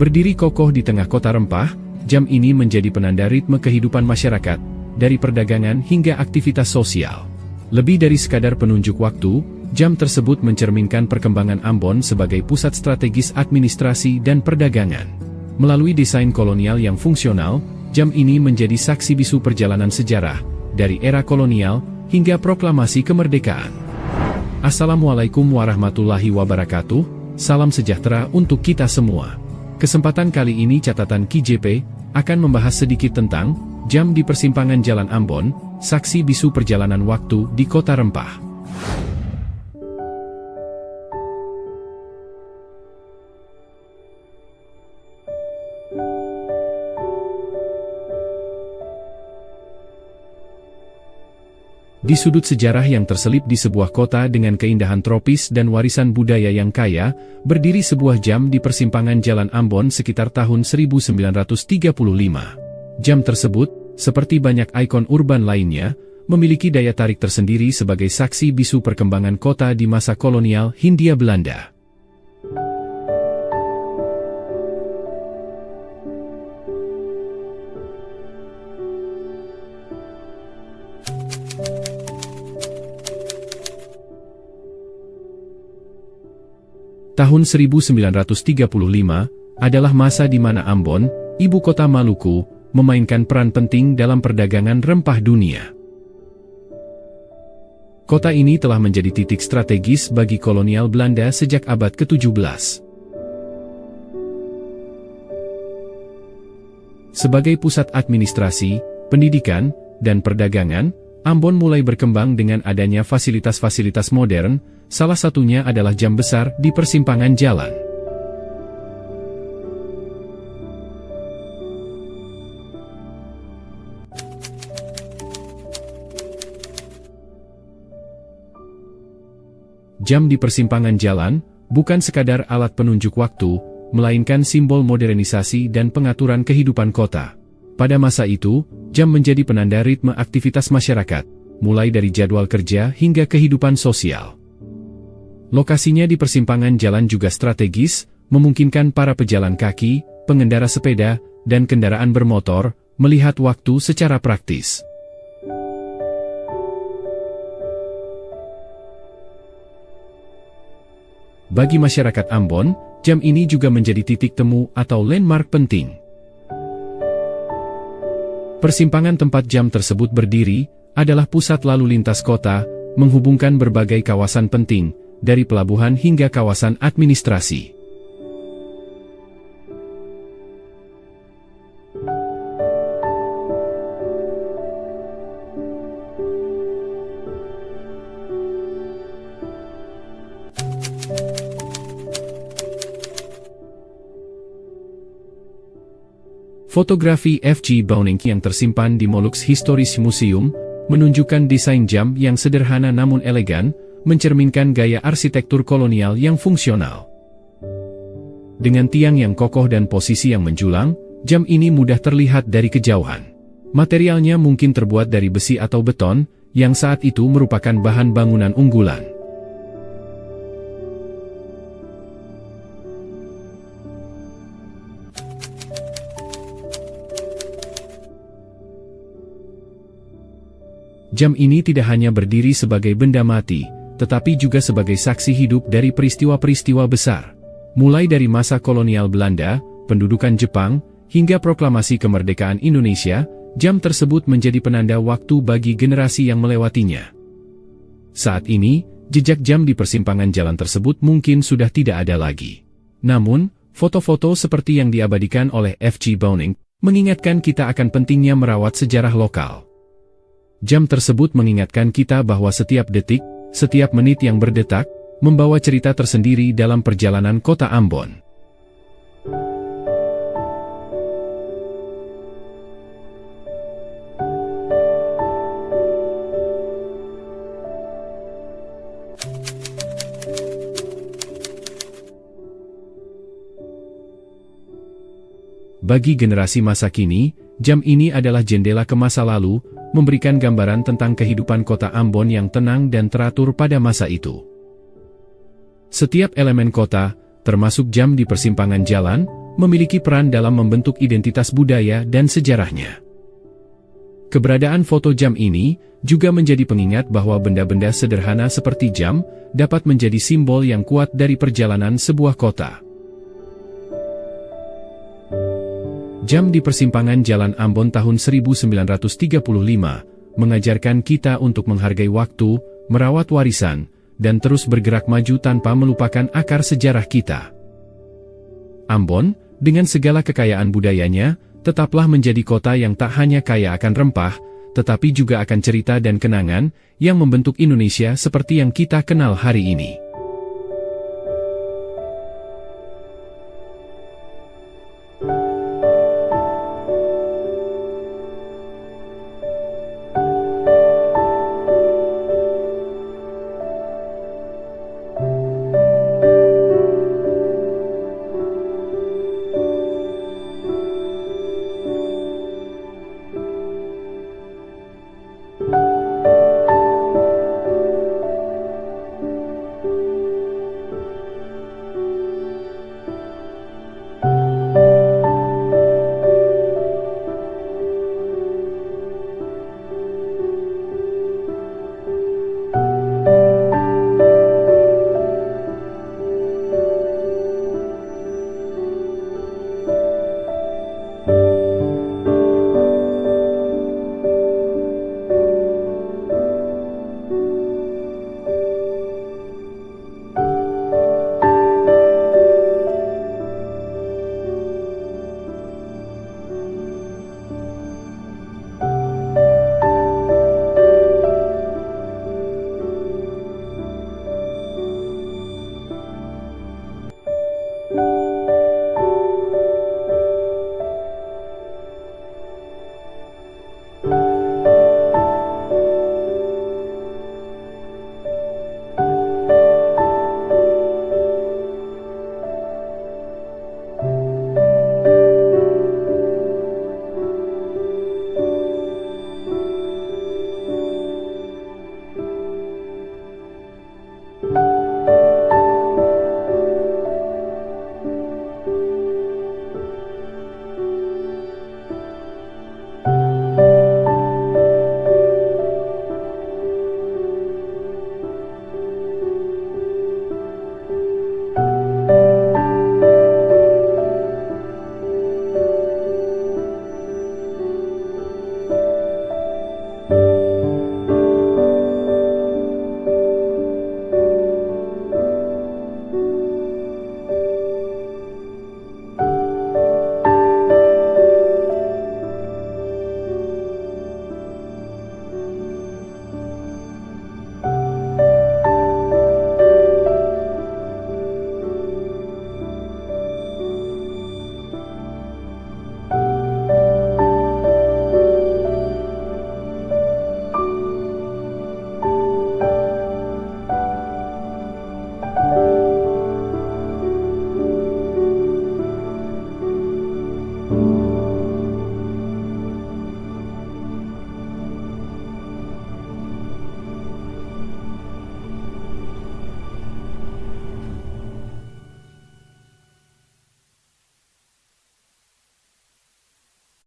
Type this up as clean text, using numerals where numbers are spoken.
Berdiri kokoh di tengah kota rempah, jam ini menjadi penanda ritme kehidupan masyarakat, dari perdagangan hingga aktivitas sosial. Lebih dari sekadar penunjuk waktu, jam tersebut mencerminkan perkembangan Ambon sebagai pusat strategis administrasi dan perdagangan. Melalui desain kolonial yang fungsional, jam ini menjadi saksi bisu perjalanan sejarah, dari era kolonial hingga proklamasi kemerdekaan. Assalamualaikum warahmatullahi wabarakatuh, salam sejahtera untuk kita semua. Kesempatan kali ini catatan KJP akan membahas sedikit tentang jam di persimpangan Jalan Ambon, saksi bisu perjalanan waktu di Kota Rempah. Di sudut sejarah yang terselip di sebuah kota dengan keindahan tropis dan warisan budaya yang kaya, berdiri sebuah jam di persimpangan Jalan Ambon sekitar tahun 1935. Jam tersebut, seperti banyak ikon urban lainnya, memiliki daya tarik tersendiri sebagai saksi bisu perkembangan kota di masa kolonial Hindia Belanda. Tahun 1935 adalah masa di mana Ambon, ibu kota Maluku, memainkan peran penting dalam perdagangan rempah dunia. Kota ini telah menjadi titik strategis bagi kolonial Belanda sejak abad ke-17. Sebagai pusat administrasi, pendidikan, dan perdagangan, Ambon mulai berkembang dengan adanya fasilitas-fasilitas modern, salah satunya adalah jam besar di persimpangan jalan. Jam di persimpangan jalan bukan sekadar alat penunjuk waktu, melainkan simbol modernisasi dan pengaturan kehidupan kota. Pada masa itu, jam menjadi penanda ritme aktivitas masyarakat, mulai dari jadwal kerja hingga kehidupan sosial. Lokasinya di persimpangan jalan juga strategis, memungkinkan para pejalan kaki, pengendara sepeda, dan kendaraan bermotor, melihat waktu secara praktis. Bagi masyarakat Ambon, jam ini juga menjadi titik temu atau landmark penting. Persimpangan tempat jam tersebut berdiri adalah pusat lalu lintas kota, menghubungkan berbagai kawasan penting, dari pelabuhan hingga kawasan administrasi. Fotografi F.G. Browning yang tersimpan di Molux Historisch Museum menunjukkan desain jam yang sederhana namun elegan, mencerminkan gaya arsitektur kolonial yang fungsional. Dengan tiang yang kokoh dan posisi yang menjulang, jam ini mudah terlihat dari kejauhan. Materialnya mungkin terbuat dari besi atau beton, yang saat itu merupakan bahan bangunan unggulan. Jam ini tidak hanya berdiri sebagai benda mati, tetapi juga sebagai saksi hidup dari peristiwa-peristiwa besar. Mulai dari masa kolonial Belanda, pendudukan Jepang, hingga proklamasi kemerdekaan Indonesia, jam tersebut menjadi penanda waktu bagi generasi yang melewatinya. Saat ini, jejak jam di persimpangan jalan tersebut mungkin sudah tidak ada lagi. Namun, foto-foto seperti yang diabadikan oleh F.G. Browning mengingatkan kita akan pentingnya merawat sejarah lokal. Jam tersebut mengingatkan kita bahwa setiap detik, setiap menit yang berdetak, membawa cerita tersendiri dalam perjalanan kota Ambon. Bagi generasi masa kini, jam ini adalah jendela ke masa lalu, memberikan gambaran tentang kehidupan kota Ambon yang tenang dan teratur pada masa itu. Setiap elemen kota, termasuk jam di persimpangan jalan, memiliki peran dalam membentuk identitas budaya dan sejarahnya. Keberadaan foto jam ini juga menjadi pengingat bahwa benda-benda sederhana seperti jam dapat menjadi simbol yang kuat dari perjalanan sebuah kota. Jam di persimpangan Jalan Ambon tahun 1935 mengajarkan kita untuk menghargai waktu, merawat warisan, dan terus bergerak maju tanpa melupakan akar sejarah kita. Ambon, dengan segala kekayaan budayanya, tetaplah menjadi kota yang tak hanya kaya akan rempah, tetapi juga akan cerita dan kenangan yang membentuk Indonesia seperti yang kita kenal hari ini.